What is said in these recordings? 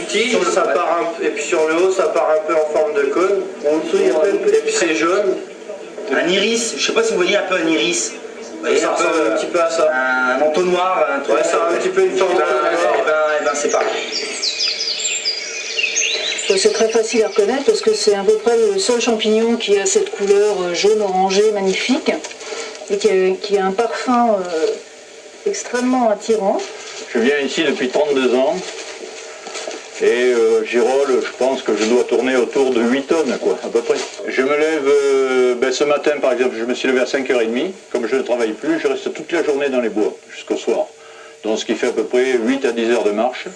tige, ça part et puis sur le haut, ça part un peu en forme de cône. En dessous, il y a plein de petits. Et puis c'est jaune. Un iris, je sais pas si vous voyez un peu un iris. Vous voyez, ça ressemble un petit peu à ça. Un entonnoir, un truc. Ouais, ça a un petit peu une forme de c'est pareil. C'est très facile à reconnaître parce que c'est à peu près le seul champignon qui a cette couleur jaune-orangé magnifique et qui a un parfum extrêmement attirant. Je viens ici depuis 32 ans et girolles, je pense que je dois tourner autour de 8 tonnes, quoi, à peu près. Je me lève, ce matin par exemple, je me suis levé à 5h30, comme je ne travaille plus, je reste toute la journée dans les bois, jusqu'au soir. Donc ce qui fait à peu près 8 à 10 heures de marche.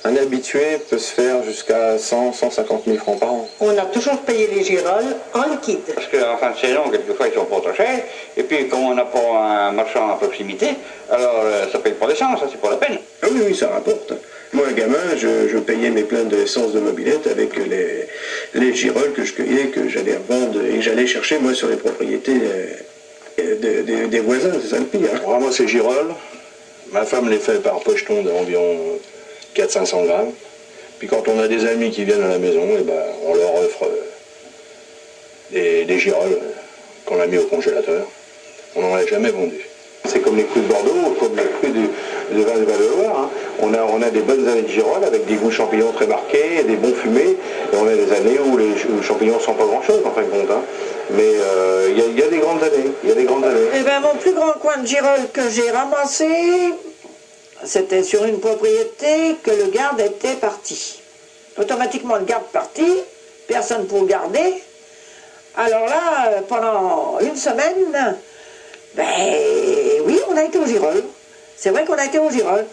Un habitué peut se faire jusqu'à 100-150 000 francs par an. On a toujours payé les girolles en liquide. Parce qu'en fin de saison, quelquefois, ils sont pas trop chers. Et puis, comme on n'a pas un marchand à proximité, alors ça paye pour l'essence, ça c'est pas la peine. Ah oui, oui, ça rapporte. Moi, un gamin, je payais mes pleins d'essence de mobilette avec les girolles que je cueillais, que j'allais revendre et que j'allais chercher, moi, sur les propriétés des voisins, c'est ça le pire. On ramasse ces girolles. Ma femme les fait par pocheton d'environ 400-500 grammes. Puis quand on a des amis qui viennent à la maison, et ben, on leur offre des girolles qu'on a mis au congélateur. On n'en a jamais vendu. C'est comme les crus de Bordeaux, comme les crus de vin de Val-de-Loire. Hein. On a des bonnes années de girolles avec des goûts champignons très marqués, des bons fumés. Et on a des années où les champignons ne sont pas grand-chose en fin de compte. Hein. Mais il y a des grandes années. Il y a des grandes années. Eh ben, mon plus grand coin de girolles que j'ai ramassé, c'était sur une propriété que le garde était parti. Automatiquement, le garde parti, personne pour le garder. Alors là, pendant une semaine, ben oui, on a été aux girolles. C'est vrai qu'on a été aux girolles.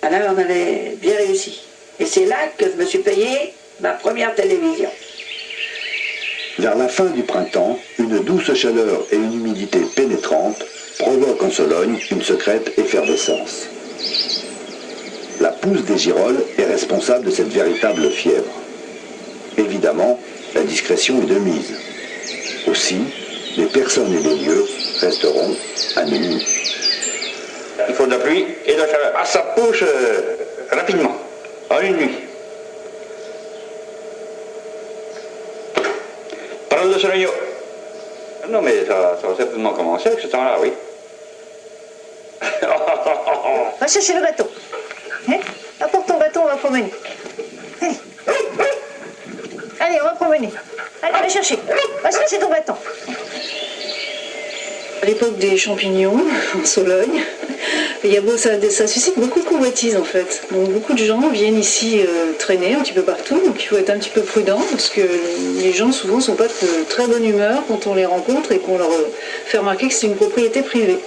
Là, on avait bien réussi. Et c'est là que je me suis payé ma première télévision. Vers la fin du printemps, une douce chaleur et une humidité pénétrante provoquent en Sologne une secrète effervescence. La pousse des girolles est responsable de cette véritable fièvre. Évidemment, la discrétion est de mise. Aussi, les personnes et les lieux resteront anonymes. Il faut de la pluie et de la chaleur. Ah, ça pousse rapidement, en une nuit. Parole de soleil. Non, mais ça va certainement commencer avec ce temps-là, oui. Va chercher le bâton. Hein? Apporte ton bâton, on va promener. Allez. Allez, on va promener. Allez, va chercher ton bâton. À l'époque des champignons, en Sologne, ça suscite beaucoup de convoitises en fait. Donc beaucoup de gens viennent ici traîner un petit peu partout, donc il faut être un petit peu prudent parce que les gens souvent ne sont pas de très bonne humeur quand on les rencontre et qu'on leur fait remarquer que c'est une propriété privée.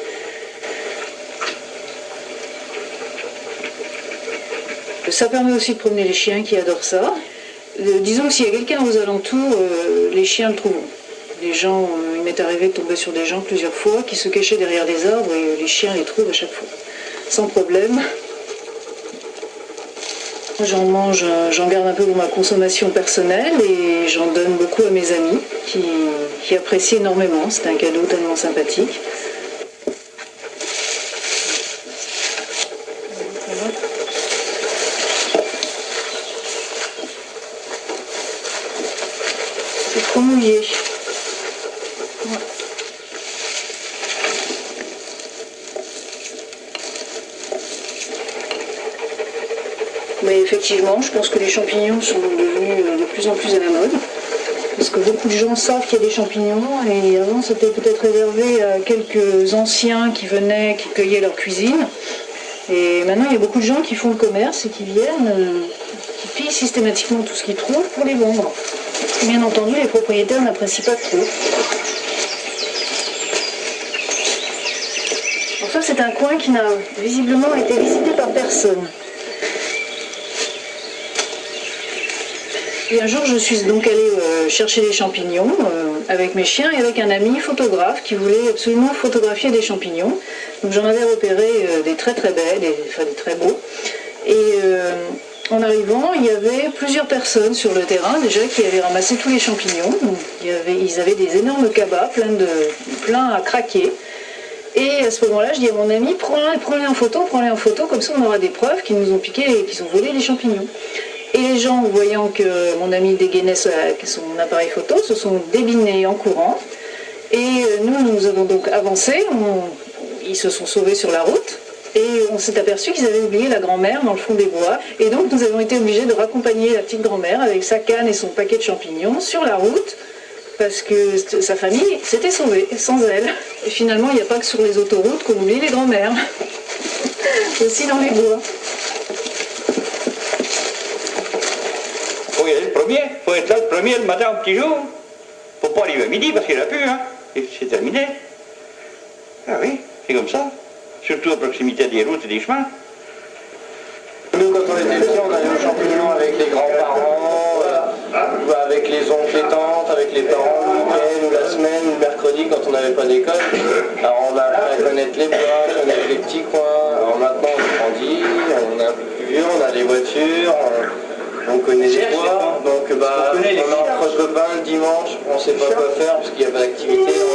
Ça permet aussi de promener les chiens qui adorent ça. Disons que s'il y a quelqu'un aux alentours, les chiens le trouveront. Les gens, il m'est arrivé de tomber sur des gens plusieurs fois qui se cachaient derrière des arbres et les chiens les trouvent à chaque fois, sans problème. J'en mange, j'en garde un peu pour ma consommation personnelle et j'en donne beaucoup à mes amis qui apprécient énormément. C'est un cadeau tellement sympathique. C'est trop mouillé. Ouais. Mais effectivement, je pense que les champignons sont devenus de plus en plus à la mode. Parce que beaucoup de gens savent qu'il y a des champignons et avant c'était peut-être réservé à quelques anciens qui venaient, qui cueillaient leur cuisine. Et maintenant il y a beaucoup de gens qui font le commerce et qui viennent, qui pillent systématiquement tout ce qu'ils trouvent pour les vendre. Bien entendu, les propriétaires n'apprécient pas trop. Alors ça, c'est un coin qui n'a visiblement été visité par personne. Et un jour, je suis donc allée chercher des champignons avec mes chiens et avec un ami photographe qui voulait absolument photographier des champignons. Donc j'en avais repéré des très très belles, des très beaux. Et en arrivant, il y avait plusieurs personnes sur le terrain déjà qui avaient ramassé tous les champignons. Donc, ils avaient des énormes cabas pleins à craquer. Et à ce moment-là, je dis à mon ami, prends-les en photo, comme ça on aura des preuves qu'ils nous ont piqué et qu'ils ont volé les champignons. Et les gens, voyant que mon ami dégainait son appareil photo, se sont débinés en courant. Et nous avons donc avancé, ils se sont sauvés sur la route. Et on s'est aperçu qu'ils avaient oublié la grand-mère dans le fond des bois. Et donc nous avons été obligés de raccompagner la petite grand-mère avec sa canne et son paquet de champignons sur la route, parce que sa famille s'était sauvée sans elle. Et finalement, il n'y a pas que sur les autoroutes qu'on oublie les grand-mères, aussi dans les bois. Faut y aller le premier, faut être là le premier le matin au petit jour. Faut pas arriver à midi parce qu'il a pu, hein. Et c'est terminé. Ah oui, c'est comme ça. Surtout à proximité des routes et des chemins. Nous, quand on était petits, on allait aux champignons avec les grands-parents, avec les oncles et tantes, avec les parents, le week-end ou la semaine, ou le mercredi quand on n'avait pas d'école. Alors on a appris à connaître les bois, connaître les petits coins. Alors maintenant on grandit, on est un peu plus vieux, on a des voitures, on connaît les bois. Donc on est entre copains le dimanche, on ne sait pas quoi faire parce qu'il n'y a pas d'activité. On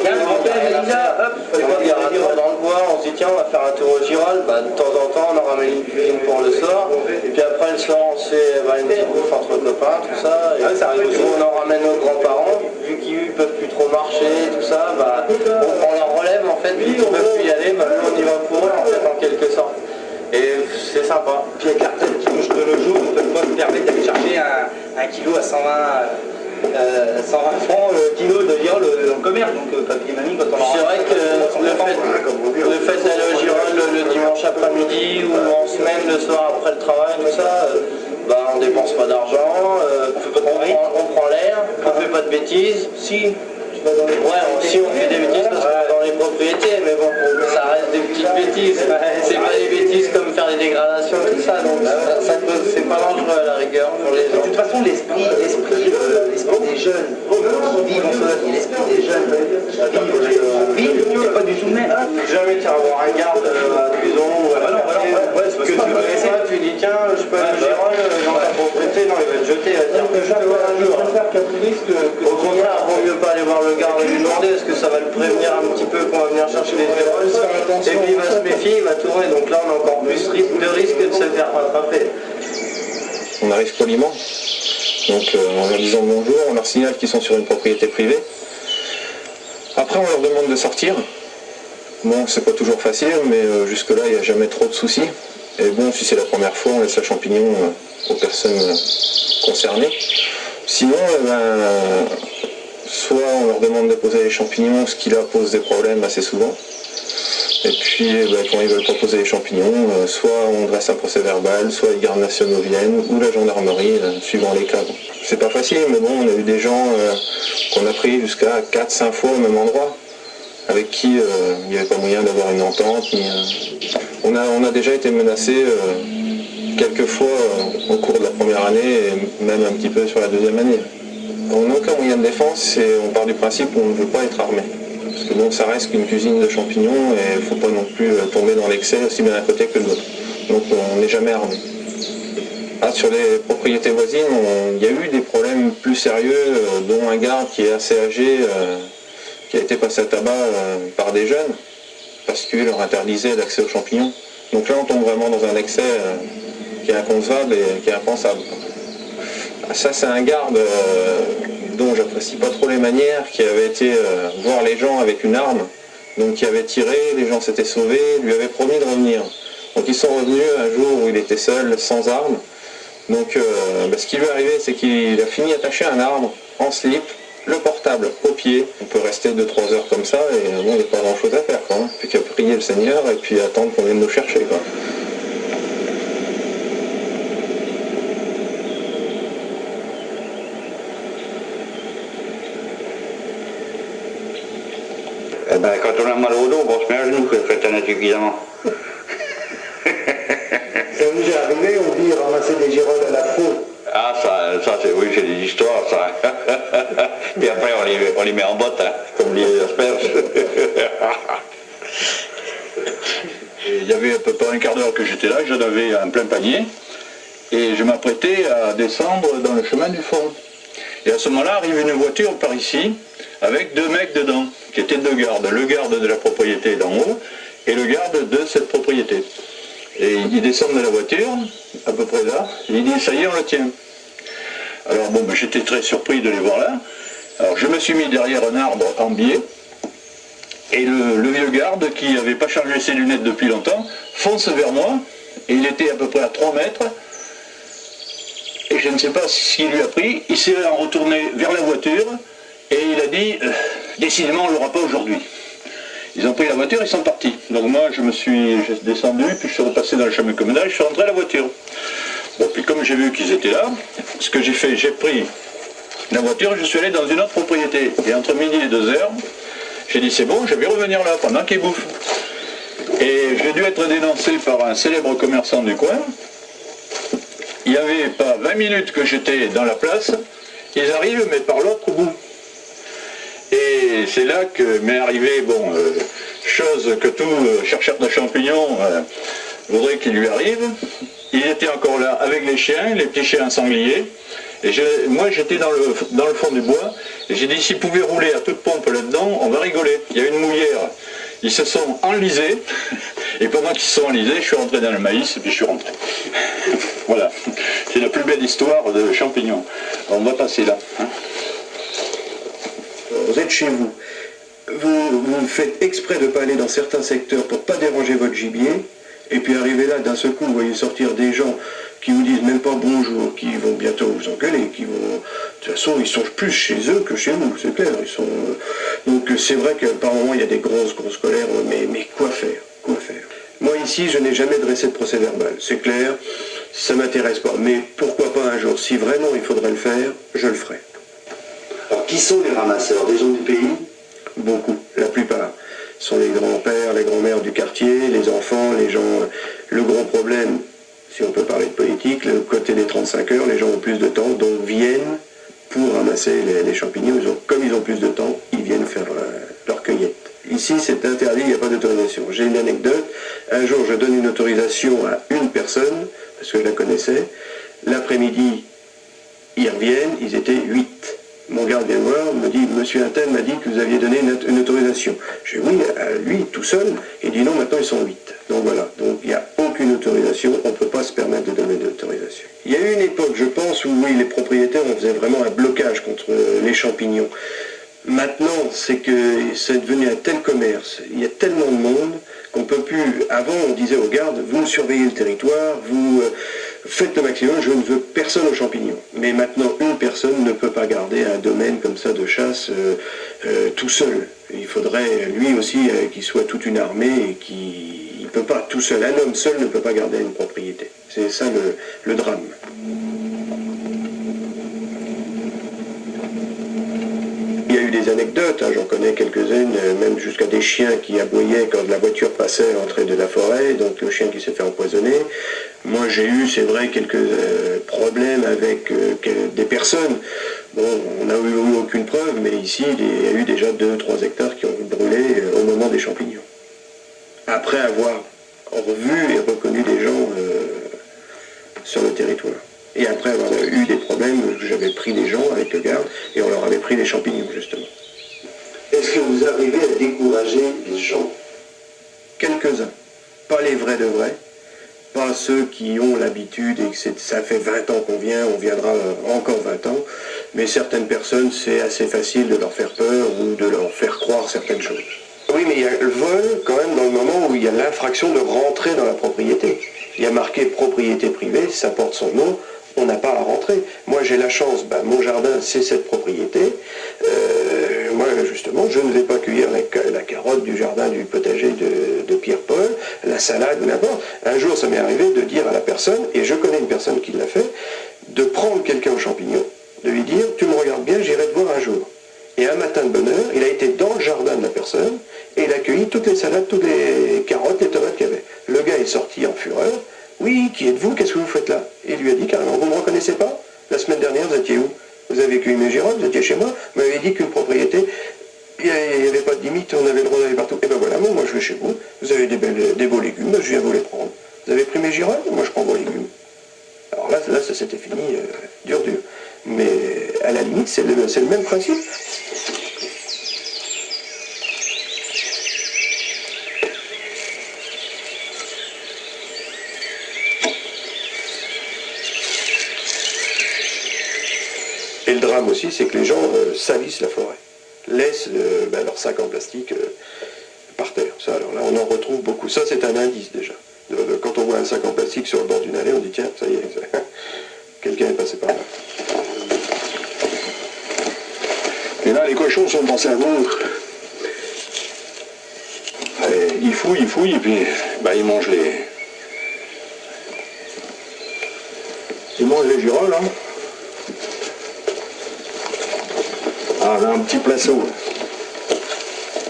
regarde dans le bois, on se dit tiens on va faire un tour au Girolles. De temps en temps on en ramène une cuisine pour le soir. Et puis après le soir on se fait une petite bouffe entre copains, tout ça. Et ça arrive aussi. On en ramène nos grands-parents, vu qu'ils ne peuvent plus trop marcher, tout ça, on leur relève en fait, vu qu'ils ne peuvent plus y aller, maintenant on y va pour eux en fait en quelque sorte. Et c'est sympa. Puis avec l'argent qui bouge de nos jours, on ne peut pas me permettre d'aller chercher un kilo à 120 francs le kilo de girolles dans le commerce. Donc papy et mamie, quand on en C'est vrai que le fait d'aller au Girolles le dimanche après-midi ou en semaine, le soir après le travail, tout ça, on dépense pas d'argent, on prend l'air, on fait pas de bêtises. Si. Si on fait des bêtises parce qu'on est dans les propriétés, mais bon, ça reste des petites bêtises. C'est pas des bêtises comme faire des dégradations, tout ça, donc c'est pas dangereux à la rigueur pour les gens. De toute façon, l'esprit des jeunes qui vivent en Sologne et l'esprit des jeunes qui vivent en ville, c'est pas du tout le même. Jamais tu vas avoir un garde à Cuson ou à c'est parce que tu connaissais. Tu dis tiens, je peux aller au Girolles dans ta propriété, non, il va te jeter, il va te dire que je peux voir un jour. Au contraire, il vaut mieux pas aller voir le garde et lui demander, parce que ça va le prévenir un petit peu qu'on va venir chercher les Girolles. Et puis il va se méfier, il va tourner, donc là on a encore plus de risque de se faire rattraper. On arrive poliment, donc en leur disant bonjour, on leur signale qu'ils sont sur une propriété privée. Après on leur demande de sortir. Bon, c'est pas toujours facile, mais jusque-là il n'y a jamais trop de soucis. Et bon, si c'est la première fois, on laisse la champignon aux personnes concernées. Sinon, soit on leur demande de poser les champignons, ce qui là pose des problèmes assez souvent. Et puis quand ils veulent pas poser les champignons, soit on dresse un procès verbal, soit les gardes nationaux viennent, ou la gendarmerie, suivant les cas. C'est pas facile, mais bon, on a eu des gens qu'on a pris jusqu'à 4-5 fois au même endroit, avec qui il n'y avait pas moyen d'avoir une entente. On a déjà été menacés quelques fois au cours de la première année, et même un petit peu sur la deuxième année. On n'a aucun moyen de défense et on part du principe qu'on ne veut pas être armé. Parce que bon, ça reste qu'une cuisine de champignons et il ne faut pas non plus tomber dans l'excès aussi bien d'un côté que de l'autre. Donc on n'est jamais armé. Sur les propriétés voisines, il y a eu des problèmes plus sérieux, dont un garde qui est assez âgé, qui a été passé à tabac par des jeunes, parce qu'il leur interdisait l'accès aux champignons. Donc là on tombe vraiment dans un excès qui est inconcevable et qui est impensable. Ça c'est un garde dont j'apprécie pas trop les manières, qui avait été voir les gens avec une arme, donc qui avait tiré, les gens s'étaient sauvés, lui avait promis de revenir. Donc ils sont revenus un jour où il était seul, sans arme. Donc ce qui lui est arrivé, c'est qu'il a fini attaché à un arbre, en slip, le portable au pied. On peut rester 2-3 heures comme ça et bon, il n'y a pas grand chose à faire, quoi, hein. Puis qu'à prier le Seigneur et puis attendre qu'on vienne nous chercher, quoi. Quand on a mal au dos, on se met à genoux, faites évidemment. Ça vous est arrivé, on dit ramasser des girolles à la peau. Ah, ça c'est, oui, c'est des histoires, ça. Puis après, on les met en botte, hein, comme les asperges. Il y avait à peu près un quart d'heure que j'étais là, j'en avais un plein panier, et je m'apprêtais à descendre dans le chemin du fond. Et à ce moment-là, arrive une voiture par ici, avec 2 mecs dedans, qui étaient 2 gardes. Le garde de la propriété d'en haut, et le garde de cette propriété. Et ils descendent de la voiture, à peu près là, et il dit, ça y est, on le tient. Alors bon, ben, j'étais très surpris de les voir là. Alors je me suis mis derrière un arbre en biais, et le vieux garde, qui n'avait pas changé ses lunettes depuis longtemps, fonce vers moi, et il était à peu près à 3 mètres, et je ne sais pas ce qu'il lui a pris, il s'est retourné vers la voiture, et il a dit « Décidément, on ne l'aura pas aujourd'hui ». Ils ont pris la voiture, ils sont partis. Donc moi, j'ai descendu, puis je suis repassé dans le chemin communal, je suis rentré à la voiture. Bon, puis comme j'ai vu qu'ils étaient là, ce que j'ai fait, j'ai pris la voiture, je suis allé dans une autre propriété. Et entre midi et 2 heures, j'ai dit c'est bon, je vais revenir là pendant qu'ils bouffent. Et j'ai dû être dénoncé par un célèbre commerçant du coin. Il n'y avait pas 20 minutes que j'étais dans la place, ils arrivent mais par l'autre bout. Et c'est là que m'est arrivé, bon, chose que tout chercheur de champignons voudrait qu'il lui arrive. Il était encore là avec les chiens, les petits chiens sangliers. Et moi j'étais dans le fond du bois, et j'ai dit s'ils pouvaient rouler à toute pompe là-dedans, on va rigoler. Il y a une mouillère, ils se sont enlisés, et pendant qu'ils se sont enlisés, je suis rentré dans le maïs, et puis je suis rentré. Voilà, c'est la plus belle histoire de champignons. On va passer là. Hein. Vous êtes chez vous, vous faites exprès de ne pas aller dans certains secteurs pour ne pas déranger votre gibier, et puis arriver là, d'un seul coup, vous voyez sortir des gens qui vous disent même pas bonjour, qui vont bientôt vous engueuler, qui vont... De toute façon, ils sont plus chez eux que chez vous, c'est clair. Ils sont... Donc c'est vrai que par moments, il y a des grosses colères, mais quoi faire? Quoi faire? Moi ici, je n'ai jamais dressé de procès verbal, c'est clair, ça ne m'intéresse pas. Mais pourquoi pas un jour, si vraiment il faudrait le faire, je le ferai. Alors qui sont les ramasseurs? Des gens du pays? Beaucoup, la plupart. Ce sont les grands-pères, les grands-mères du quartier, les enfants, les gens... Le gros problème, si on peut parler de politique, le côté des 35 heures, les gens ont plus de temps, donc viennent pour ramasser les champignons. Comme ils ont plus de temps, ils viennent faire leur cueillette. Ici, c'est interdit, il n'y a pas d'autorisation. J'ai une anecdote. Un jour, je donne une autorisation à une personne, parce que je la connaissais. L'après-midi, ils reviennent, ils étaient 8. Mon garde vient voir, me dit, monsieur Intel m'a dit que vous aviez donné une autorisation. Je dis oui, à lui, tout seul. Il dit non, maintenant ils sont 8. Donc voilà, donc il n'y a aucune autorisation, on ne peut pas se permettre de donner d'autorisation. Il y a eu une époque, je pense, où oui, les propriétaires, on faisait vraiment un blocage contre les champignons. Maintenant, c'est que c'est devenu un tel commerce, il y a tellement de monde qu'on ne peut plus... Avant, on disait aux gardes, vous surveillez le territoire, vous faites le maximum, je ne veux personne aux champignons. Mais maintenant, une personne ne peut pas garder un domaine comme ça de chasse tout seul. Il faudrait, lui aussi, qu'il soit toute une armée et qu'il ne peut pas tout seul. Un homme seul ne peut pas garder une propriété. C'est ça le drame. Il y a eu des anecdotes, hein, j'en connais quelques-unes, même jusqu'à des chiens qui aboyaient quand la voiture passait à l'entrée de la forêt, donc le chien qui s'est fait empoisonner. Moi j'ai eu, c'est vrai, quelques problèmes avec des personnes. Bon, on n'a eu aucune preuve, mais ici il y a eu déjà 2-3 hectares qui ont brûlé au moment des champignons. Après avoir revu et reconnu des gens sur le territoire. Et après avoir eu des problèmes, j'avais pris des gens avec le garde et on leur avait pris des champignons, justement. Est-ce que vous arrivez à décourager les gens? Quelques-uns. Pas les vrais de vrais. Pas ceux qui ont l'habitude et que ça fait 20 ans qu'on vient, on viendra encore 20 ans. Mais certaines personnes, c'est assez facile de leur faire peur ou de leur faire croire certaines choses. Oui, mais il y a le vol quand même dans le moment où il y a l'infraction de rentrer dans la propriété. Il y a marqué propriété privée, ça porte son nom. On n'a pas à rentrer. Moi j'ai la chance, mon jardin c'est cette propriété. Moi justement je ne vais pas cueillir la carotte du jardin du potager de Pierre-Paul, la salade ou n'importe. Un jour ça m'est arrivé de dire à la personne, et je connais une personne qui l'a fait, de prendre quelqu'un aux champignons, de lui dire tu me regardes bien, j'irai te voir un jour. Et un matin de bonne heure, il a été dans le jardin de la personne et il a cueilli toutes les salades, toutes les carottes, les tomates qu'il y avait. Le gars est sorti en fureur. Oui, qui êtes-vous? Qu'est-ce que vous faites là? Et il lui a dit carrément, vous ne me reconnaissez pas? La semaine dernière, vous étiez où? Vous avez cueilli mes girolles, vous étiez chez moi, vous m'avez dit qu'une propriété, il n'y avait pas de limite, on avait le droit d'aller partout. Et ben voilà, moi je vais chez vous, vous avez des beaux légumes, je viens vous les prendre. Vous avez pris mes girolles? Moi je prends vos légumes. Alors là ça s'était fini dur. Mais à la limite, c'est le même principe. Et le drame aussi, c'est que les gens salissent la forêt, laissent leur sac en plastique par terre. Ça, alors là, on en retrouve beaucoup. Ça, c'est un indice déjà. Quand on voit un sac en plastique sur le bord d'une allée, on dit tiens, ça y est, quelqu'un est passé par là. Et là, les cochons sont dans un ventre. Ils fouillent, et puis ils mangent les... Ils mangent les girolles, hein. Ah, là, un petit placeau.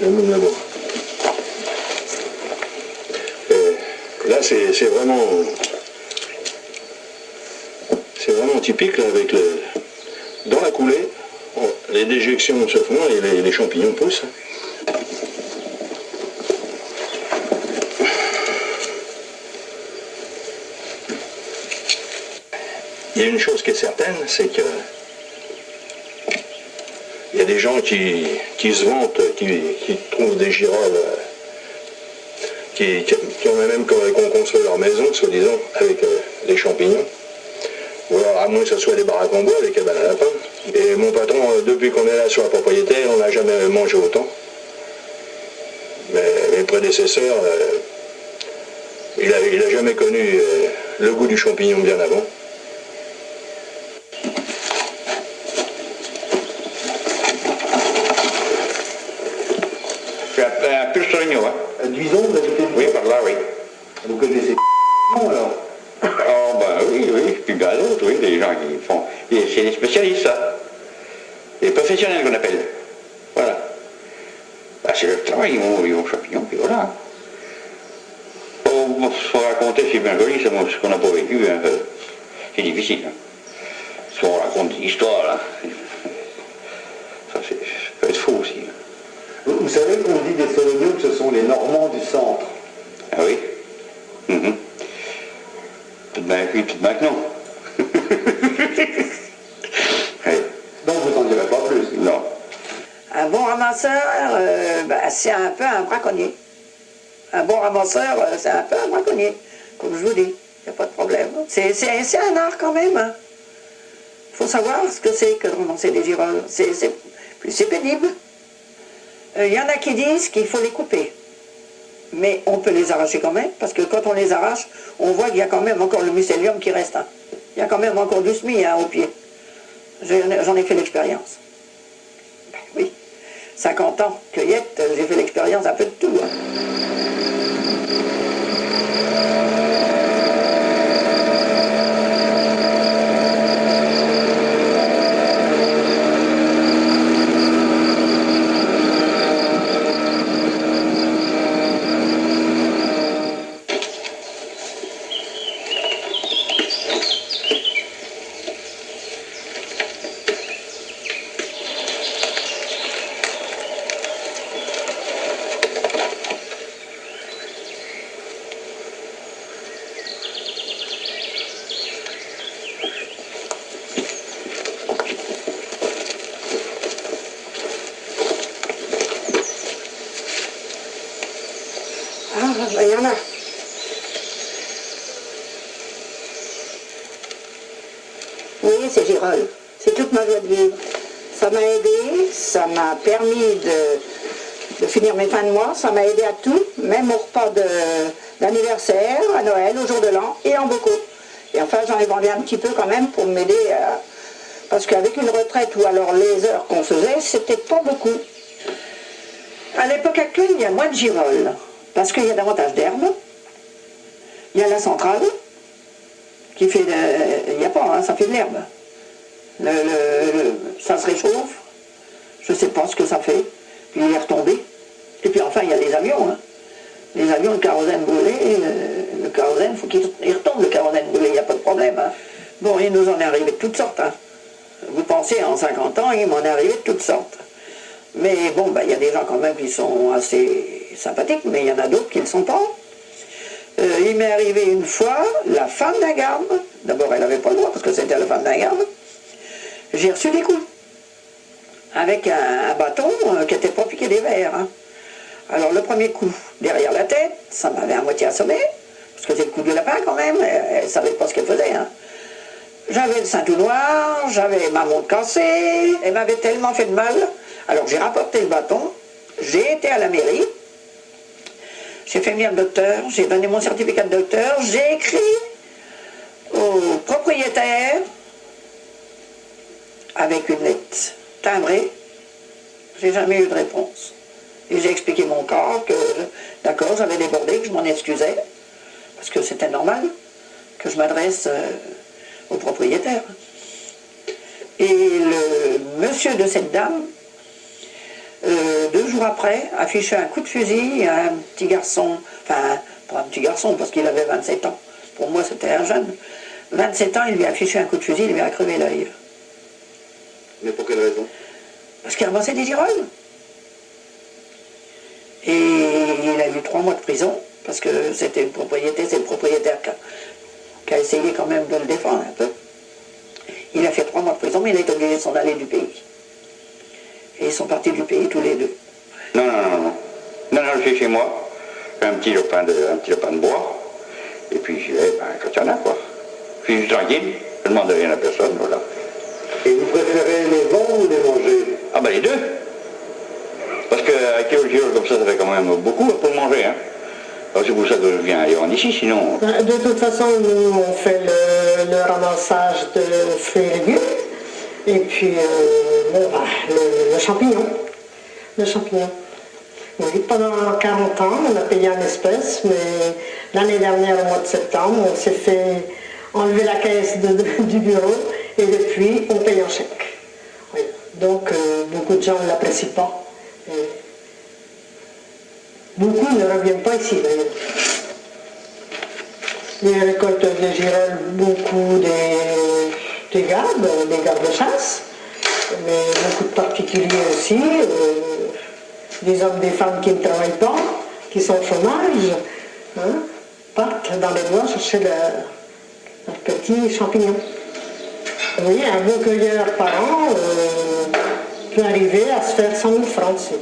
Là-bas. Là, c'est vraiment... C'est vraiment typique, là, avec le... Dans la coulée, les déjections se font et les champignons poussent. Il y a une chose qui est certaine, c'est que il y a des gens qui se vantent, qui trouvent des girolles, qui ont même construit leur maison, soi-disant, avec des champignons. Ou alors, à moins que ce soit des baraques en bois, des cabanes à lapins. Et mon patron, depuis qu'on est là sur la propriété, on n'a jamais mangé autant. Mais mes prédécesseurs, il a jamais connu le goût du champignon bien avant. Duison, vous habitez Oui, par là, oui. Vous connaissez alors? Oh, oui, puis bien d'autres, oui, les gens qui font... C'est des spécialistes, ça. Des professionnels qu'on appelle. Voilà. C'est leur travail, ils vont aux champignons, puis voilà. Faut raconter, c'est bien joli, c'est ce qu'on n'a pas vécu, hein, c'est difficile. Hein. Soit on raconte des histoires, là. Ça peut être faux aussi. Hein. Vous savez qu'on dit des Soloniaux que ce sont les Normands du centre. Ah oui? Tout de même oui, tout de même non. Oui. Donc vous n'en direz pas plus? Non. Un bon ramasseur, c'est un peu un braconnier. Un bon ramasseur, c'est un peu un braconnier, comme je vous dis. Il n'y a pas de problème. C'est un art quand même. Il faut savoir ce que c'est que de ramasser des girolles. C'est pénible. Il y en a qui disent qu'il faut les couper. Mais on peut les arracher quand même, parce que quand on les arrache, on voit qu'il y a quand même encore le mycélium qui reste. Hein. Il y a quand même encore du SMI au pied. J'en ai fait l'expérience. Ben oui, 50 ans, cueillette, j'ai fait l'expérience un peu de tout. Hein. Il y en a. Vous voyez ces girolles, c'est toute ma joie de vivre. Ça m'a aidé, ça m'a permis de finir mes fins de mois, ça m'a aidé à tout, même au repas d'anniversaire, à Noël, au jour de l'an, et en beaucoup. Et enfin j'en ai vendu un petit peu quand même pour m'aider, parce qu'avec une retraite ou alors les heures qu'on faisait, c'était pas beaucoup. À l'époque actuelle, il y a moins de girolles, parce qu'il y a davantage d'herbes. Il y a la centrale, qui fait il n'y a pas, hein, ça fait de l'herbe. Ça se réchauffe, je ne sais pas ce que ça fait, puis il est retombé. Et puis enfin, il y a les avions. Hein. Les avions, le kérosène brûlé, le kérosène, il faut qu'il retombe le kérosène brûlé, il n'y a pas de problème. Hein. Bon, il nous en est arrivé de toutes sortes. Hein. Vous pensez, en 50 ans, il m'en est arrivé de toutes sortes. Mais bon, il y a des gens quand même qui sont assez sympathiques, mais il y en a d'autres qui ne le sont pas. Il m'est arrivé une fois, la femme d'un garde, d'abord elle n'avait pas le droit parce que c'était la femme d'un garde, j'ai reçu des coups, avec un bâton qui n'était pas piqué des vers. Hein. Alors le premier coup, derrière la tête, ça m'avait à moitié assommé, parce que c'est le coup du lapin quand même, elle ne savait pas ce qu'elle faisait. Hein. J'avais le sein tout noir, j'avais ma montre cassée, elle m'avait tellement fait de mal. Alors j'ai rapporté le bâton, j'ai été à la mairie, j'ai fait venir le docteur, j'ai donné mon certificat de docteur, j'ai écrit au propriétaire avec une lettre timbrée. J'ai jamais eu de réponse. Et j'ai expliqué mon cas, que d'accord, j'avais débordé, que je m'en excusais, parce que c'était normal que je m'adresse au propriétaire. Et le monsieur de cette dame, 2 jours après, affichait un coup de fusil à un petit garçon, enfin, pas un petit garçon parce qu'il avait 27 ans, pour moi c'était un jeune, 27 ans, il lui a affiché un coup de fusil, il lui a crevé l'œil. Mais pour quelle raison? Parce qu'il ramassait des girolles. Et il a eu 3 mois de prison, parce que c'était une propriété, c'est le propriétaire qui a essayé quand même de le défendre un peu. Il a fait 3 mois de prison, mais il est obligé de s'en aller du pays. Et ils sont partis du pays tous les deux. Non, je suis chez moi, j'ai un petit lopin de bois, et puis j'y vais quand il y en a, quoi. Je suis tranquille, je ne demande rien à personne, voilà. Et vous préférez les vendre ou les manger? Ah ben les deux. Parce qu'avec les girolles comme ça fait quand même beaucoup pour manger, hein. Alors c'est pour ça que je viens aller en ici, sinon... De toute façon, nous, on fait le ramassage de fruits et légumes, et puis le champignon. Le champignon. Oui, pendant 40 ans, on a payé en espèces, mais l'année dernière, au mois de septembre, on s'est fait enlever la caisse du bureau, et depuis, on paye en chèque. Oui. Donc, beaucoup de gens ne l'apprécient pas. Et beaucoup ne reviennent pas ici, d'ailleurs. Les récoltes de girolles, beaucoup des gardes de chasse, mais beaucoup de particuliers aussi, des hommes, des femmes qui ne travaillent pas, qui sont au chômage, hein, partent dans les bois chercher leurs petits champignons. Oui, un bon cueilleur par an peut arriver à se faire 100 000 francs.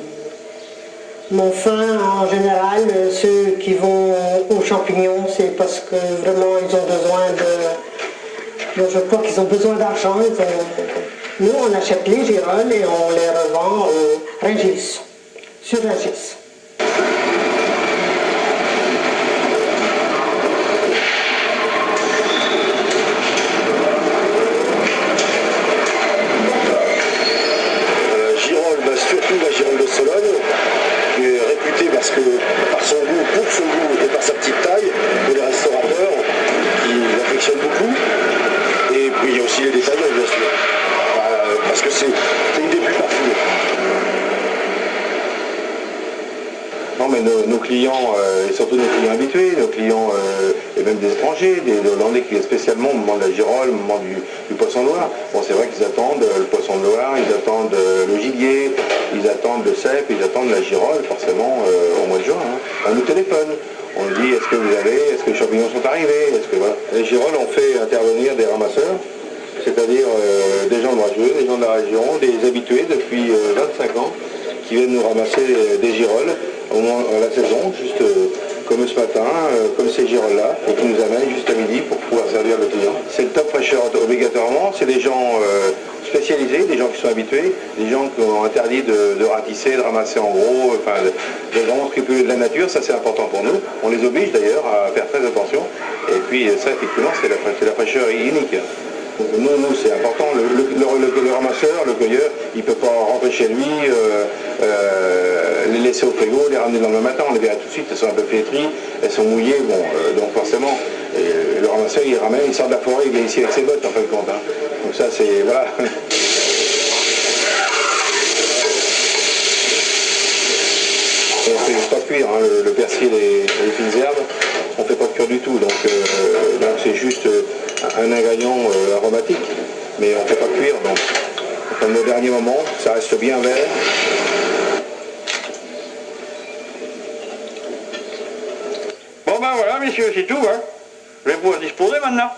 Mais enfin, en général, ceux qui vont aux champignons, c'est parce que vraiment ils ont besoin de... Je crois qu'ils ont besoin d'argent. Nous, on achète les girolles et on les revend au Rungis, sur Rungis. Surtout la girole de Sologne, qui est réputée parce que, par son goût, pour son goût et par sa petite taille, pour les restaurateurs qui l'affectionnent beaucoup. Et puis il y a aussi les détaillants, bien sûr, parce que c'est une des plus parfumées. Non, mais nos clients, et surtout nos clients habitués, nos clients, et même des étrangers, des Hollandais qui viennent spécialement au moment de la girole, au moment du poisson noir. Bon, c'est vrai qu'ils attendent le poisson noir, ils attendent le gibier, ils attendent le cèpe, ils attendent la girole, forcément, au mois de juin. Hein. On nous téléphone, on nous dit est-ce que les champignons sont arrivés, voilà. Les girolles, on fait intervenir des ramasseurs, c'est-à-dire des gens de Noirjeux, des gens de la région, des habitués depuis 25 ans, qui viennent nous ramasser des girolles au moment de la saison, juste comme ce matin, comme ces girolles-là, et qui nous amènent juste à midi pour pouvoir servir le client. C'est le top fraîcheur obligatoirement, c'est des gens spécialisés, des gens qui sont habitués, des gens qui ont interdit de ratisser, de ramasser en gros, enfin, de vraiment scrupuler de la nature, ça c'est important pour nous. On les oblige d'ailleurs à faire très attention, et puis ça effectivement c'est la fraîcheur unique. Donc, nous c'est important, le ramasseur, le cueilleur, il ne peut pas rentrer chez lui, les laisser au frigo, les ramener dans le matin, on les verra tout de suite, elles sont un peu flétries, elles sont mouillées, bon, donc forcément, le ramasseur il ramène, il sort de la forêt, il vient ici avec ses bottes en fin de compte. Hein. Donc ça c'est, voilà. On ne fait juste pas cuire, hein, le persil et les fines herbes, on ne fait pas cuire du tout, donc c'est juste un ingrédient aromatique, mais on ne fait pas cuire, donc comme au dernier moment, ça reste bien vert. Bon ben voilà messieurs, c'est tout, hein. Je vais pouvoir disposer maintenant.